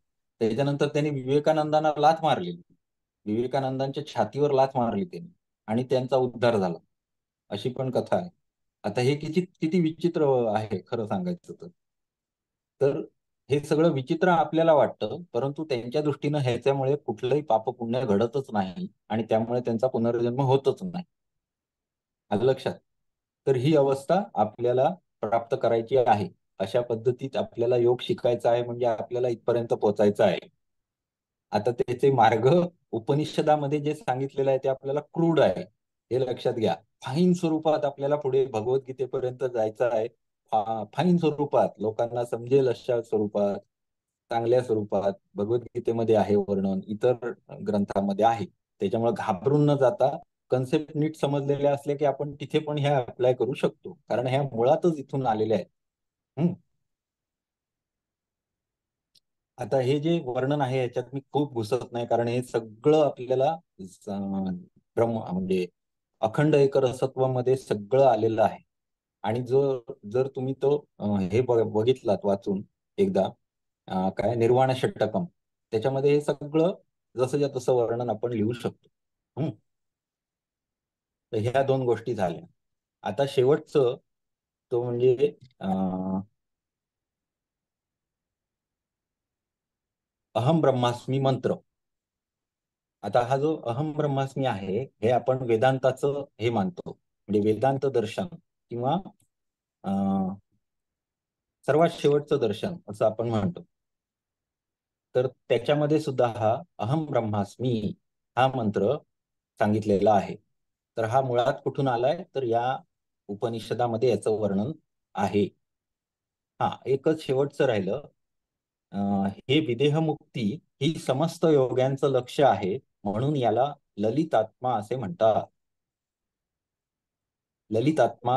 Speaker 1: त्याच्यानंतर त्यांनी विवेकानंदांना लाथ मारली, विवेकानंदांच्या छातीवर लाथ मारली त्यांनी, आणि त्यांचा उद्धार झाला, अशी पण कथा आहे. आता हे किती किती विचित्र आहे खरं सांगायचं तर हे सगळं विचित्र आपल्याला वाटतं, परंतु त्यांच्या दृष्टीनं ह्याच्यामुळे कुठलंही पापपुण्य घडतच नाही आणि त्यामुळे त्यांचा पुनर्जन्म होतच नाही. आलं लक्षात? तर ही अवस्था आपल्याला प्राप्त करायची आहे. अशा पद्धतीत आपल्याला योग शिकायचा आहे, म्हणजे आपल्याला इथपर्यंत पोहोचायचं आहे. आता त्याचे मार्ग उपनिषदामध्ये जे सांगितलेलं आहे ते आपल्याला क्रूड आहे, हे लक्षात घ्या. फाईन स्वरूपात आपल्याला पुढे भगवद्गीतेपर्यंत जायचं आहे. फाईन स्वरूपात लोकांना समजेल अशा स्वरूपात, चांगल्या स्वरूपात भगवद्गीतेमध्ये आहे वर्णन, इतर ग्रंथामध्ये आहे. त्याच्यामुळे घाबरून न जाता कन्सेप्ट नीट समजलेले असले की आपण तिथे पण ह्या अप्लाय करू शकतो, कारण ह्या मुळातच इथून आलेल्या आहेत. आता हे जे वर्णन आहे याच्यात मी खूप घुसत नाही, कारण हे सगळं आपल्याला ब्रह्म म्हणजे अखंड एकरसत्वामध्ये सगळं आलेलं आहे. आणि जर तुम्ही तो हे बघितलात वाचून एकदा, काय निर्वाण षटकम, त्याच्यामध्ये हे सगळं जसंच्या तसं वर्णन आपण लिहू शकतो. तर ह्या दोन गोष्टी झाल्या. आता शेवटचं तो म्हणजे अहम ब्रह्मास्मी मंत्र. आता हा जो अहम ब्रह्मास्मी आहे हे आपण वेदांताचं हे मानतो, म्हणजे वेदांत दर्शन किंवा सर्वात शेवटचं दर्शन असं आपण म्हणतो. तर त्याच्यामध्ये सुद्धा हा अहम ब्रह्मास्मी हा मंत्र सांगितलेला आहे. तर हा मुळात कुठून आलाय, तर या उपनिषदामध्ये याचं वर्णन आहे. एकच शेवटचं राहिलं. हे विदेहमुक्ती ही समस्त योग्यांचं लक्ष आहे, म्हणून याला ललितात्मा असे म्हणतात. ललितात्मा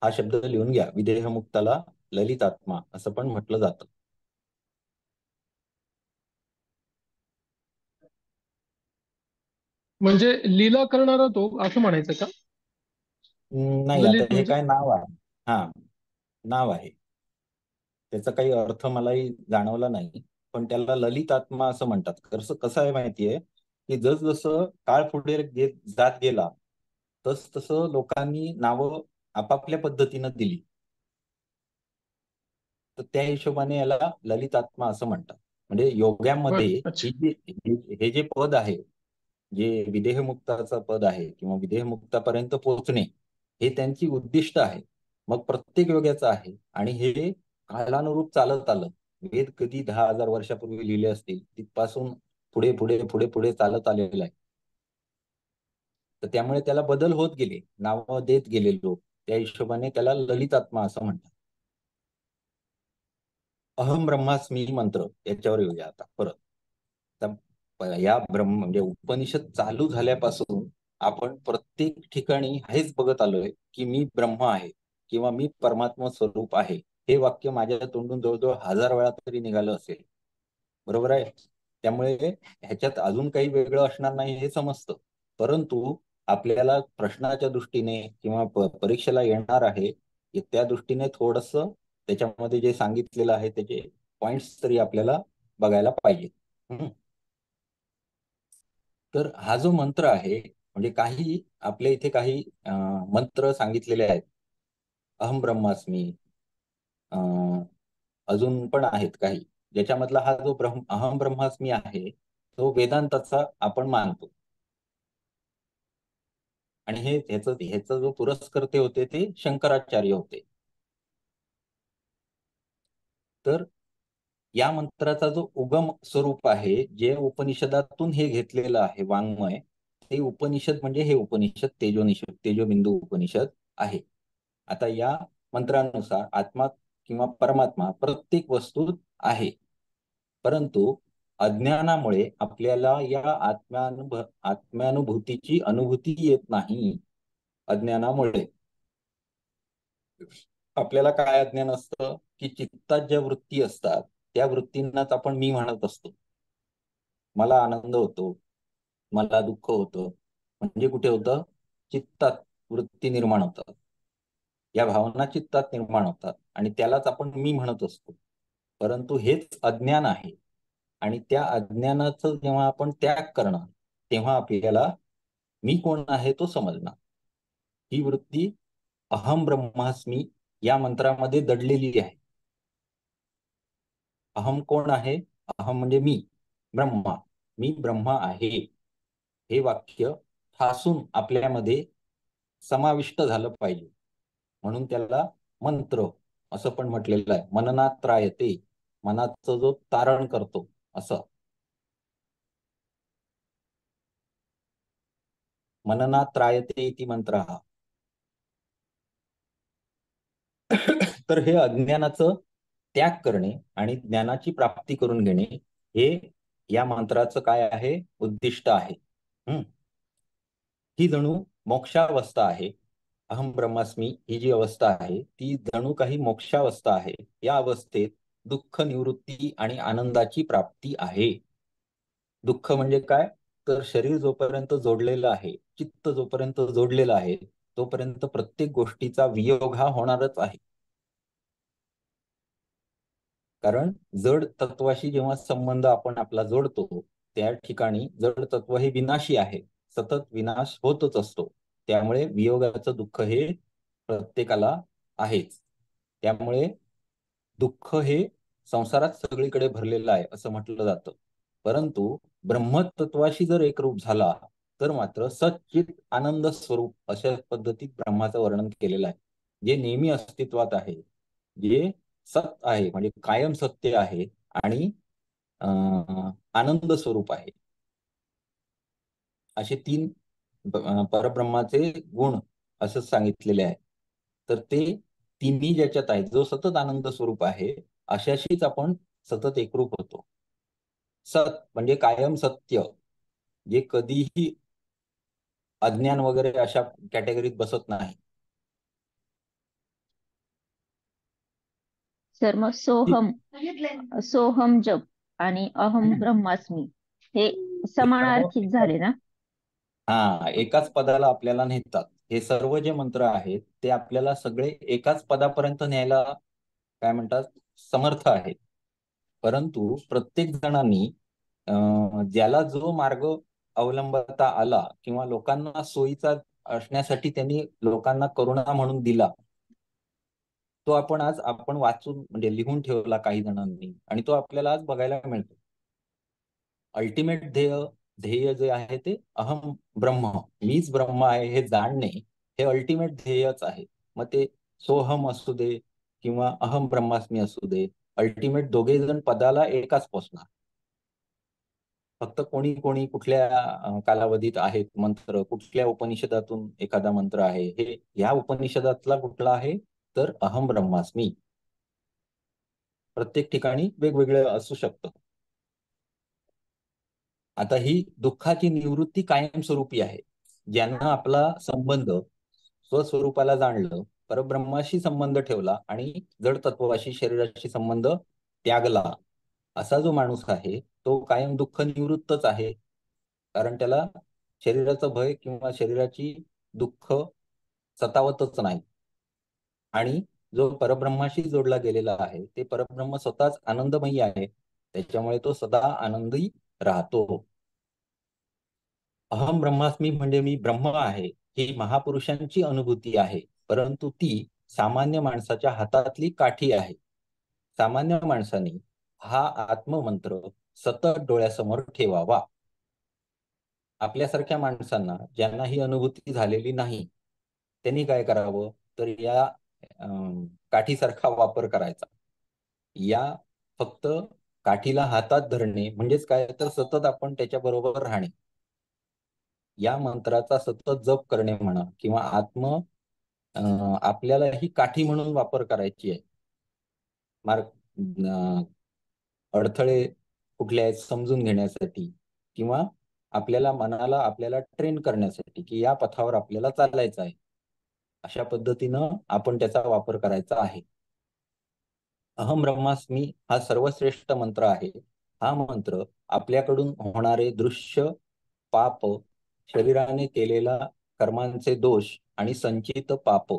Speaker 1: हा शब्द लिहून घ्या. विदेहमुक्ताला ललितात्मा असं पण म्हटलं जातं.
Speaker 4: म्हणजे लीला करणारा तो असं म्हणायचं का?
Speaker 1: नाही, आता
Speaker 4: ललित
Speaker 1: हे
Speaker 4: म्हणजे
Speaker 1: काय नाव आहे. नाव आहे, त्याचा काही अर्थ मलाही जाणवला नाही, पण त्याला ललितात्मा असं म्हणतात. कसं आहे माहितीये की जसं काळ पुढे जात गेला तसं लोकांनी नावं आपापल्या पद्धतीनं दिली, तर त्या हिशोबाने याला ललितात्मा असं म्हणतात. म्हणजे योगामध्ये
Speaker 4: बर, अच्छा.
Speaker 1: हे जे पद आहे, जे विदेहमुक्ताचं पद आहे किंवा विदेहमुक्तापर्यंत पोहोचणे, हे त्यांची उद्दिष्ट आहे. मग प्रत्येक योग्याचं आहे, आणि हे कालानुरूप चालत आलं. वेद कधी 10,000 वर्षापूर्वी लिहिले असतील, तिथपासून पुढे पुढे पुढे पुढे चालत आलेलं आहे. तर त्यामुळे त्याला बदल होत गेले, नावं देत गेले लोक, त्या हिशोबाने त्याला ललितात्मा असं म्हणतात. अहम ब्रह्मास्मी मंत्र याच्यावर येऊया आता परत. या ब्रह्म म्हणजे उपनिषद चालू झाल्यापासून आपण प्रत्येक ठिकाणी हेच बघत आलोय की मी ब्रह्म आहे किंवा मी परमात्मा स्वरूप आहे. हे वाक्य माझ्या तोंडून जवळजवळ 1000 वेळा तरी निघालं असेल, बरोबर आहे. त्यामुळे ह्याच्यात अजून काही वेगळं असणार नाही हे समजतं, परंतु आपल्याला प्रश्नाच्या दृष्टीने किंवा परीक्षेला येणार आहे त्या दृष्टीने थोडस त्याच्यामध्ये जे सांगितलेलं आहे त्याचे पॉइंट्स तरी आपल्याला बघायला पाहिजे. तर हा जो मंत्र आहे, म्हणजे काही आपल्या इथे काही मंत्र सांगितलेले आहेत, अहम ब्रह्मास्मी, अजून पण आहेत काही, ज्याच्यामधला हा जो अहम ब्रह्मास्मी आहे तो वेदांताचा आपण मानतो. आणि ह्याचा जो पुरस्कर्ते होते ते शंकराचार्य होते. तर या मंत्राचा जो उगम स्वरूप आहे, जे उपनिषदातून हे घेतलेलं आहे वाङ्मय, ते उपनिषद म्हणजे हे उपनिषद तेजोबिंदू उपनिषद आहे. आता या मंत्रानुसार आत्मा किंवा परमात्मा प्रत्येक वस्तूत आहे, परंतु अज्ञानामुळे आपल्याला या आत्म्यानुभूतीची अनुभूती येत नाही. अज्ञानामुळे आपल्याला काय अज्ञान असतं की चित्तात ज्या वृत्ती असतात त्या वृत्तींनाच आपण मी म्हणत असतो. मला आनंद होतो, मला दुःख होतं, म्हणजे कुठे होतं? चित्तात वृत्ती निर्माण होतात, या भावना चित्तात निर्माण होतात आणि त्यालाच आपण मी म्हणत असतो. परंतु हेच अज्ञान आहे आणि त्या अज्ञानाचं जेव्हा आपण त्याग करणार तेव्हा आपल्याला मी कोण आहे तो समजणार. ही वृत्ती अहम ब्रह्मास्मी या मंत्रामध्ये दडलेली आहे. अहम कोण आहे? अहम म्हणजे मी, ब्रह्मा, मी ब्रह्मा आहे, हे वाक्य ठासून आपल्यामध्ये समाविष्ट झालं पाहिजे. म्हणून त्याला मंत्र असं पण म्हटलेलं आहे. मननात त्रायते, मनाचं जो तारण करतो असं. मननात त्रायते इति मंत्र हा. तर हे अज्ञानाचं त्याग करणे आणि ज्ञानाची प्राप्ती करून घेणे हे या मंत्राचं काय आहे? उद्दिष्ट आहे. ही जणू मोक्षावस्था आहे. अहम ब्रह्मास्मी ही जी अवस्था आहे ती जणू काही मोक्षावस्था आहे. या अवस्थेत दुःख निवृत्ती आणि आनंदाची प्राप्ती आहे. दुःख म्हणजे काय? तर शरीर जोपर्यंत जोडलेलं आहे, चित्त जोपर्यंत जोडलेलं आहे, तोपर्यंत प्रत्येक गोष्टीचा वियोग हा होणारच आहे. कारण जड तत्वाशी जेव्हा संबंध आपण आपला जोडतो त्या ठिकाणी जड तत्व हे विनाशी आहे, सतत विनाश होतच असतो. त्यामुळे वियोगाचं दुःख हे प्रत्येकाला आहेच. त्यामुळे दुःख हे संसारात सगळीकडे भरलेलं आहे असं म्हटलं जातं. परंतु ब्रह्मतत्वाशी जर एकरूप झाला तर मात्र सच्चित आनंद स्वरूप अशा पद्धतीत ब्रह्माचं वर्णन केलेलं आहे, जे नेहमी अस्तित्वात आहे, जे सत आहे म्हणजे कायम सत्य आहे आणि आनंद स्वरूप आहे. असे तीन परब्रह्माचे गुण असं सांगितलेले आहे. तर ते तिन्ही ज्याच्यात आहेत, जो सतत आनंद स्वरूप आहे, अशाशीच आपण सतत एकरूप होतो. सत म्हणजे कायम सत्य, जे कधीही अज्ञान वगैरे अशा कॅटेगरीत बसत नाही.
Speaker 5: सर मग सोहम जप आणि अहम ब्रह्मास्मी हे समानार्थीच झाले ना?
Speaker 1: हा, एकाच पदाला आपल्याला नेतात. हे सर्व जे मंत्र आहेत ते आपल्याला सगळे एकाच पदापर्यंत न्यायला काय म्हणतात समर्थ आहेत. परंतु प्रत्येक जणांनी ज्याला जो मार्ग अवलंबता आला किंवा लोकांना सोयीचा असण्यासाठी त्यांनी लोकांना करुणा म्हणून दिला, तो आपण वाचून म्हणजे लिहून ठेवला काही जणांनी आणि तो आपल्याला आज बघायला मिळतो. अल्टिमेट ध्येय जे आहे ते अहम ब्रह्म, मीच ब्रह्म आहे हे जाणणे, हे अल्टिमेट ध्येयच आहे. मग ते सोहम असू दे किंवा अहम ब्रह्मास्मी असू दे, अल्टिमेट दोघे जण पदाला एकाच पोचणार. फक्त कोणी कोणी कुठल्या कालावधीत आहेत मंत्र, कुठल्या उपनिषदातून एखादा मंत्र आहे, हे ह्या उपनिषदातला कुठला आहे तर अहम ब्रह्मास्मी. प्रत्येक ठिकाणी वेगवेगळे असू शकतं. आता ही दुःखाची निवृत्ती कायमस्वरूपी आहे. ज्यांना आपला संबंध स्वस्वरूपाला जाणलं, परब्रह्माशी संबंध ठेवला आणि जड तत्वाशी शरीराशी संबंध त्यागला, असा जो माणूस आहे तो कायम दुःख निवृत्तच आहे. कारण त्याला शरीराचं भय किंवा शरीराची दुःख सतावतच नाही. आणि जो परब्रह्माशी जोडला गेलेला आहे ते परब्रह्म स्वतःच आनंदमयी आहे, त्याच्यामुळे तो सदा आनंदी राहतो. अहम ब्रह्मास्मी म्हणजे मी ब्रह्म आहे, ही महापुरुषांची अनुभूती आहे, परंतु ती सामान्य माणसाच्या हातातली काठी आहे. सामान्य माणसाने हा आत्ममंत्र सतत डोळ्यासमोर ठेवावा. आपल्यासारख्या माणसांना ज्यांना ही अनुभूती झालेली नाही त्यांनी काय करावं तर या काठीसारखा वापर करायचा. या फक्त काठीला हातात धरणे म्हणजेच काय तर सतत आपण त्याच्या बरोबर राहणे, या मंत्राचा सतत जप करणे म्हणा किंवा आपल्याला ही काठी म्हणून वापर करायची आहे. मार्ग अडथळे कुठले आहेत समजून घेण्यासाठी, किंवा मनाला आपल्याला ट्रेन करण्यासाठी की या पथावर आपल्याला चालायचं आहे, अशा पद्धतीनं आपण त्याचा वापर करायचा आहे. अहम ब्रह्मास्मी हा सर्वश्रेष्ठ मंत्र आहे. हा मंत्र आपल्याकडून होणारे दृश्य पाप, शरीराने केलेला कर्मांचे दोष आणि संचित पाप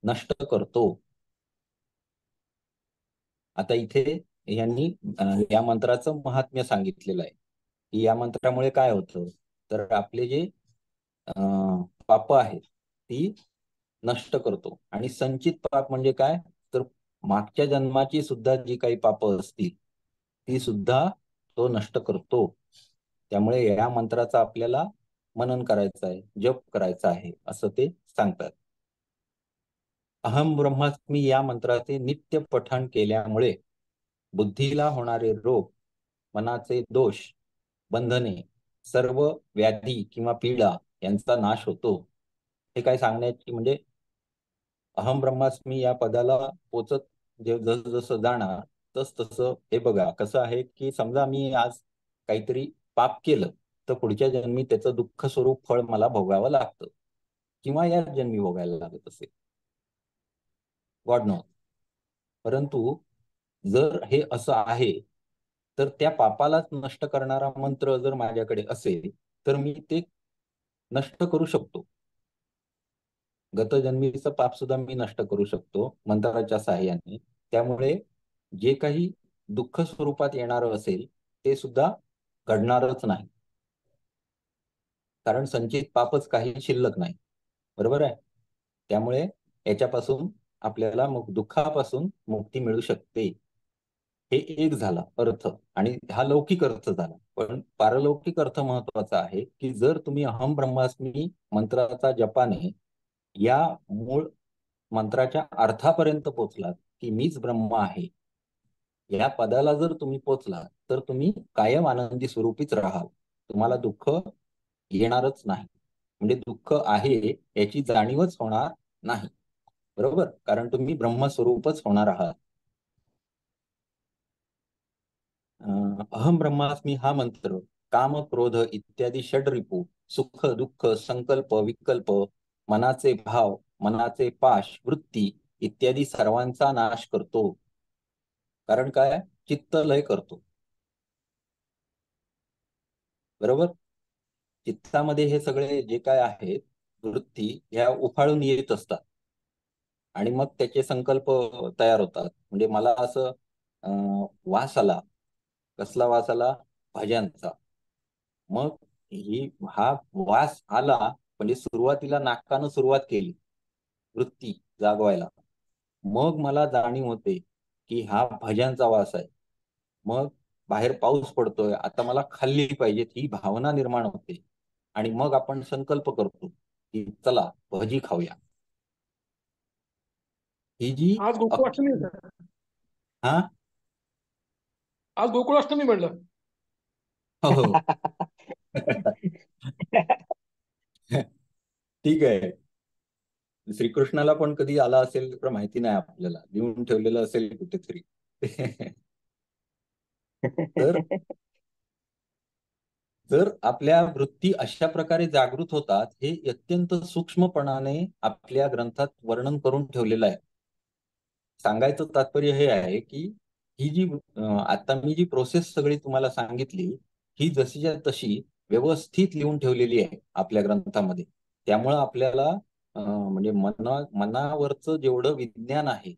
Speaker 1: नष्ट करतो. आता इथे यांनी या मंत्राचं महात्म्य सांगितलेलं आहे की या मंत्रामुळे काय होतं, तर आपले जे पाप आहेत ती नष्ट करतो. आणि संचित पाप म्हणजे काय, तर मागच्या जन्माची सुद्धा जी काही पाप असतील ती सुद्धा तो नष्ट करतो. त्यामुळे या मंत्राचा आपल्याला मनन करायचं आहे, जप करायचा आहे, असं ते सांगतात. अहम ब्रह्मास्मी या मंत्राचे नित्य पठण केल्यामुळे बुद्धीला होणारे रोग, मनाचे दोष, बंधने, सर्व व्याधी किंवा पीडा यांचा नाश होतो. हे काय सांगण्याची म्हणजे अहम ब्रह्मास्मी या पदाला पोचत जस जसं जाणार तसं हे बघा कसं आहे की समजा मी आज काहीतरी पाप केलं तर पुढच्या जन्मी त्याचं दुःख स्वरूप फळ मला भोगावं लागतं, किंवा या जन्मी भोगायला लागत असेल, गॉड नो. परंतु जर हे असं आहे तर त्या पापालाच नष्ट करणारा मंत्र जर माझ्याकडे असेल तर मी ते नष्ट करू शकतो. गतजन्मीचं पाप सुद्धा मी नष्ट करू शकतो मंत्राच्या साहाय्याने. त्यामुळे जे काही दुःख स्वरूपात येणार असेल ते सुद्धा घडणारच नाही, कारण संचित पापच काही शिल्लक नाही. बरोबर आहे. त्यामुळे याच्यापासून आपल्याला दुःखापासून मुक्ती मिळू शकते. हे एक झाला अर्थ, आणि हा लौकिक अर्थ झाला. पण पारलौकिक अर्थ महत्वाचा आहे की जर तुम्ही अहम ब्रह्मास्मी मंत्राचा जपाने या मूळ मंत्राच्या अर्थापर्यंत पोचलात की मीच ब्रह्म आहे, या पदाला जर तुम्ही पोचला तर तुम्ही कायम आनंदी स्वरूपीच राहाल. तुम्हाला दुःख येणारच नाही, म्हणजे दुःख आहे याची जाणीवच होणार नाही. बरोबर, कारण तुम्ही ब्रह्मस्वरूपच होणार आहात. अहम ब्रह्मास्मी हा मंत्र काम, क्रोध इत्यादी षड्रिपू, सुख दुःख, संकल्प विकल्प, मनाचे भाव, मनाचे पाश, वृत्ती इत्यादी सर्वांचा नाश करतो. कारण काय, चित्त लय करतो. बरोबर, चित्तामध्ये हे सगळे जे काय आहेत वृत्ती ह्या उफाळून येत असतात आणि मग त्याचे संकल्प तयार होतात. म्हणजे मला असं वास आला, कसला वास आला, भाज्यांचा. मग हा वास आला म्हणजे सुरुवातीला नाकानं सुरुवात केली वृत्ती जागवायला, मग मला जाणीव होते की हा भाज्यांचा वास आहे. मग बाहेर पाऊस पडतोय, आता मला खाल्ली पाहिजे ही भावना निर्माण होते, आणि मग आपण संकल्प करतो की चला भजी खाऊया. ही जी
Speaker 4: आज गोकुळाष्टमी आहे सर.
Speaker 1: हा
Speaker 4: आज गोकुळाष्टमी म्हणलं.
Speaker 1: हो हो ठीक आहे. श्रीकृष्णाला पण कधी आला असेल तर माहिती नाही आपल्याला, लिहून ठेवलेलं असेल कुठेतरी. तर जर आपल्या वृत्ती अशा प्रकारे जागृत होतात, हे अत्यंत सूक्ष्मपणाने आपल्या ग्रंथात वर्णन करून ठेवलेलं आहे. सांगायचं तात्पर्य हे आहे की ही जी आता मी जी प्रोसेस सगळी तुम्हाला सांगितली ही जशीच्या तशी व्यवस्थित लिहून ठेवलेली आहे आपल्या ग्रंथामध्ये. त्यामुळं आपल्याला म्हणजे मनावरचं जेवढं विज्ञान आहे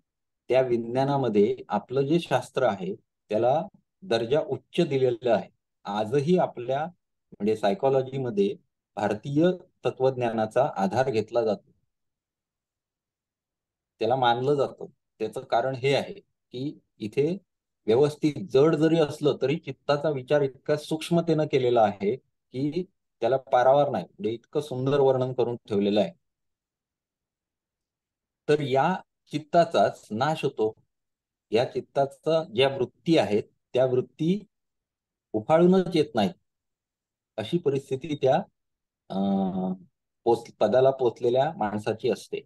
Speaker 1: त्या विज्ञानामध्ये आपलं जे शास्त्र आहे त्याला दर्जा उच्च दिलेला आहे. आजही आपल्या म्हणजे सायकोलॉजीमध्ये भारतीय तत्वज्ञानाचा आधार घेतला जातो, त्याला मानलं जातं. त्याचं कारण हे आहे की इथे व्यवस्थित जड जरी असलं तरी चित्ताचा विचार इतका सूक्ष्मतेनं केलेला आहे की त्याला पारावार नाही, म्हणजे इतकं सुंदर वर्णन करून ठेवलेलं आहे. तर या चित्ताचाच नाश होतो. या चित्ताचा ज्या वृत्ती आहेत त्या वृत्ती उफाळूनच येत नाहीत, अशी परिस्थिती त्या पदाला पोचलेल्या माणसाची असते.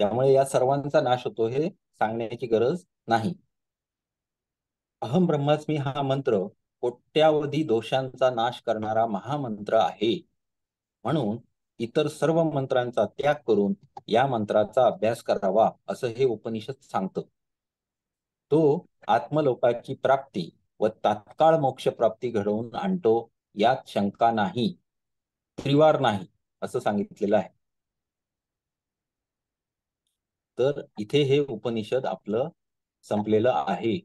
Speaker 1: त्यामुळे या सर्वांचा नाश होतो हे सांगण्याची गरज नाही. अहम ब्रह्मास्मी हा मंत्र कोट्यावधी दोषांचा नाश करणारा महामंत्र आहे. म्हणून इतर सर्व मंत्रांचा त्याग करून या मंत्राचा अभ्यास करावा असं हे उपनिषद सांगतं. तो आत्मलोकाची प्राप्ती व तात्काळ मोक्ष प्राप्ती घडवून आणतो यात शंका नाही, त्रिवार नाही असं सांगितलेलं आहे. तर इथे हे उपनिषद आपलं संपलेलं आहे.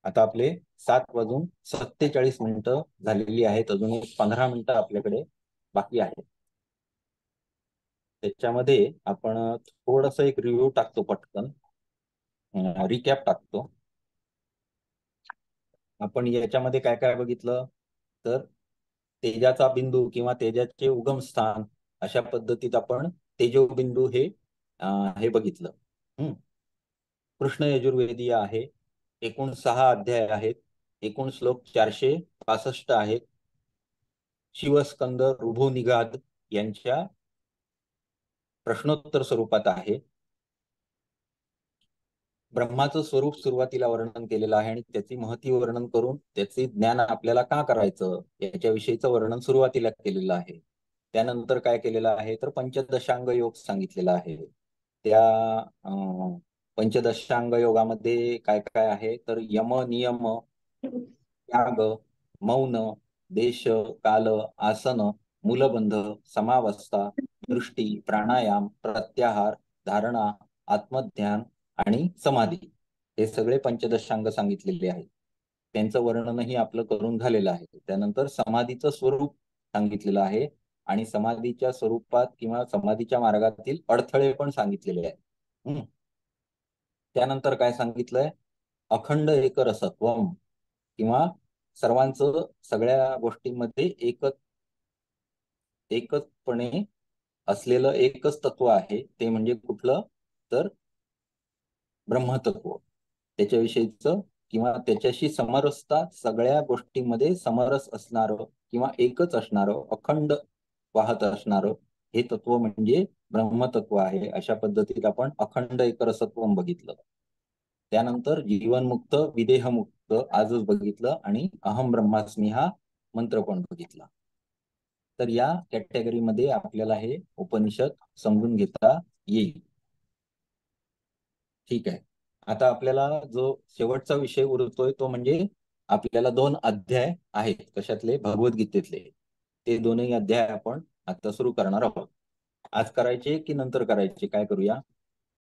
Speaker 1: आता आपले 7:47 झालेली आहेत. अजून 15 मिनिटं आपल्याकडे बाकी आहेत. त्याच्यामध्ये आपण थोडस एक रिव्ह्यू टाकतो, पटकन रिकॅप टाकतो. आपण याच्यामध्ये काय काय बघितलं तर तेजाचा बिंदू किंवा तेजाचे उगमस्थान अशा पद्धतीत आपण तेजोबिंदू हे बघितलं. कृष्ण यजुर्वेदीय आहे. एकूण 6 अध्याय आहेत. एकूण श्लोक 465 आहेत. शिवस्कंद ऋभुनिगाद यांच्या प्रश्नोत्तर स्वरूपात आहे. ब्रह्माचं स्वरूप सुरुवातीला वर्णन केलेलं आहे आणि त्याची महती वर्णन करून त्याचे ज्ञान आपल्याला का करायचं याच्याविषयीचं वर्णन सुरुवातीला केलेलं आहे. त्यानंतर काय केलेलं आहे तर पंचदशांग योग सांगितलेला आहे. त्या पंचदशांग योगामध्ये काय काय आहे तर यम, नियम, त्याग, मौन, देश, काल, आसन, मूलबंध, समावस्था, दृष्टी, प्राणायाम, प्रत्याहार, धारणा, आत्मध्यान आणि समाधी हे सगळे पंचदशांग सांगितलेले आहेत. त्यांचं वर्णनही आपलं करून झालेलं आहे. त्यानंतर समाधीचं स्वरूप सांगितलेलं आहे आणि समाधीच्या स्वरूपात किंवा समाधीच्या मार्गातील अडथळे पण सांगितलेले आहेत. त्यानंतर काय सांगितलंय अखंड एकरसत्वम किंवा सर्वांचं सगळ्या गोष्टींमध्ये एकचपणे असलेलं एकच तत्व आहे. ते म्हणजे कुठलं तर ब्रह्मतत्व. त्याच्याविषयीचं किंवा त्याच्याशी समरसता सगळ्या गोष्टींमध्ये समरस असणारं किंवा एकच असणारं अखंड वाहत असणारं हे तत्व म्हणजे ब्रह्मतत्व आहे. अशा पद्धतीत आपण अखंड एकरसत्वम बघितलं. त्यानंतर जीवनमुक्त विदेहमुक्त आजच बघितलं आणि अहम ब्रह्मास्मी हा मंत्र पण बघितला. तर या कॅटेगरीमध्ये आपल्याला हे उपनिषद समजून घेता येईल. ठीक आहे. आता आपल्याला जो शेवटचा विषय उरतोय तो म्हणजे आपल्याला 2 अध्याय आहेत कशातले भगवद्गीतेतले. ते 2ही अध्याय आपण आता सुरू करणार आहोत. आज करायचे की नंतर करायचे काय करूया